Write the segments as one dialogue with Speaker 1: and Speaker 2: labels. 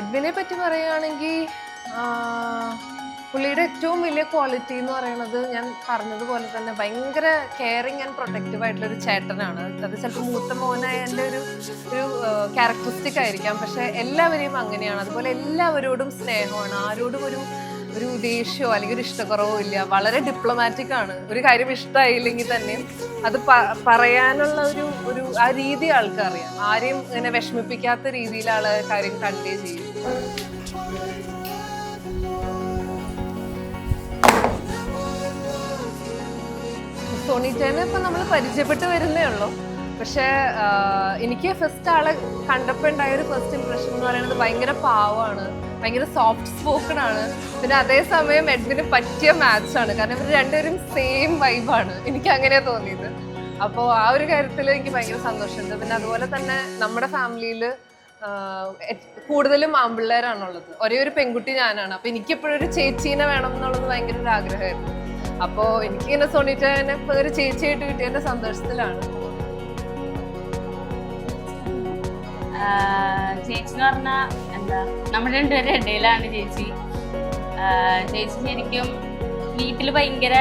Speaker 1: എഡ്വിനെ പറ്റി പറയുകയാണെങ്കിൽ പുള്ളിയുടെ ഏറ്റവും വലിയ ക്വാളിറ്റി എന്ന് പറയുന്നത് ഞാൻ പറഞ്ഞതുപോലെ തന്നെ ഭയങ്കര കെയറിങ് ആൻഡ് പ്രൊട്ടക്റ്റീവ് ആയിട്ടുള്ളൊരു ചേട്ടനാണ്. അത് ചിലപ്പോൾ മൂത്ത മോനായ എൻ്റെ ഒരു ക്യാരക്ടറിസ്റ്റിക് ആയിരിക്കാം, പക്ഷെ എല്ലാവരെയും അങ്ങനെയാണ്. അതുപോലെ എല്ലാവരോടും സ്നേഹമാണ്, ആരോടും ഒരു ഒരു ദേഷ്യമോ അല്ലെങ്കിൽ ഒരു ഇഷ്ടക്കുറവോ ഇല്ല. വളരെ ഡിപ്ലോമാറ്റിക് ആണ്. ഒരു കാര്യം ഇഷ്ടമായില്ലെങ്കിൽ തന്നെയും അത് പറയാനുള്ള ഒരു ആ രീതി ആൾക്കറിയാം. ആരെയും ഇങ്ങനെ വിഷമിപ്പിക്കാത്ത രീതിയിൽ ആള് കാര്യം കൺവേ ചെയ്യും. സോണിറ്റേനെ ഇപ്പം നമ്മൾ പരിചയപ്പെട്ട് വരുന്നേ ഉള്ളൂ. പക്ഷേ എനിക്ക് ഫസ്റ്റ് ആളെ കണ്ടപ്പോൾ ഉണ്ടായൊരു ഫസ്റ്റ് ഇംപ്രഷൻ എന്ന് പറയുന്നത് ഭയങ്കര പാവമാണ്, ഭയങ്കര സോഫ്റ്റ് സ്പോക്കൺ ആണ്. പിന്നെ അതേസമയം എഡ്വിന് പറ്റിയ മാച്ചാണ്, കാരണം ഇവർ രണ്ടുപേരും സെയിം വൈബാണ്. എനിക്ക് അങ്ങനെയാണ് തോന്നിയത്. അപ്പോൾ ആ ഒരു കാര്യത്തിൽ എനിക്ക് ഭയങ്കര സന്തോഷമുണ്ട്. പിന്നെ അതുപോലെ തന്നെ നമ്മുടെ ഫാമിലിയിൽ കൂടുതലും ആൺപിള്ളേരാണുള്ളത്. ഒരേ ഒരു പെൺകുട്ടി ഞാനാണ്. അപ്പോൾ എനിക്കെപ്പോഴും ഒരു ചേച്ചീനെ വേണം എന്നുള്ളത് ഭയങ്കര ഒരു ആഗ്രഹമായിരുന്നു. അപ്പോൾ എനിക്കിങ്ങനെ സോണിറ്റേനെ ഒരു ചേച്ചിയായിട്ട് കിട്ടിയതിൻ്റെ സന്തോഷത്തിലാണ്.
Speaker 2: ചേച്ചി എന്ന് പറഞ്ഞാൽ എന്താ, നമ്മുടെ രണ്ടുപേരുടെ ഇടയിലാണ് ചേച്ചി. ചേച്ചി ശരിക്കും വീട്ടിൽ ഭയങ്കര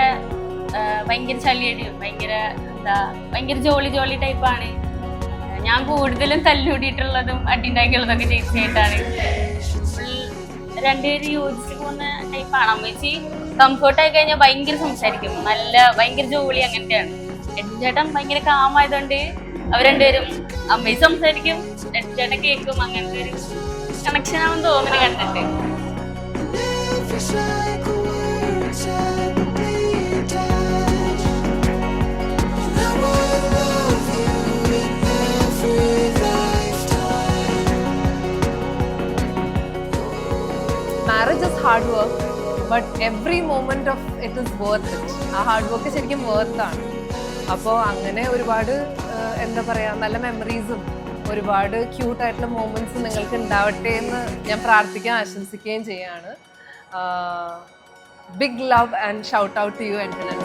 Speaker 2: ശല്യടിയും, ഭയങ്കര ജോളി ടൈപ്പാണ്. ഞാൻ കൂടുതലും തല്ലൂടിയിട്ടുള്ളതും അടിണ്ടാക്കിയുള്ളതൊക്കെ ചേച്ചിയായിട്ടാണ്. രണ്ടുപേരും യോജിച്ച് പോകുന്ന ടൈപ്പാണ്. അമ്മച്ചി കംഫർട്ടായി കഴിഞ്ഞാൽ ഭയങ്കര സംസാരിക്കും, ഭയങ്കര ജോളി അങ്ങനത്തെയാണ്. ചേട്ടൻ ഭയങ്കര കാമായതുകൊണ്ട് അവർ രണ്ടുപേരും അമ്മയും സംസാരിക്കും, ചേട്ടൻ കേൾക്കും. അങ്ങനത്തെ ഒരു കണക്ഷൻ ആണെന്ന് തോന്നുന്നു കണ്ടിട്ട്.
Speaker 1: Marriage is hard work, but every moment of it is worth it. ആ ഹാർഡ് വർക്ക് ശരിക്കും വർത്ത് ആണ്. അപ്പോൾ അങ്ങനെ ഒരുപാട് എന്താ പറയുക, നല്ല മെമ്മറീസും ഒരുപാട് ക്യൂട്ടായിട്ടുള്ള മൊമെന്റ്സും നിങ്ങൾക്ക് ഉണ്ടാവട്ടെ എന്ന് ഞാൻ പ്രാർത്ഥിക്കുകയും ആശംസിക്കുകയും ചെയ്യാണ്. Big love and shout out to you Edwin.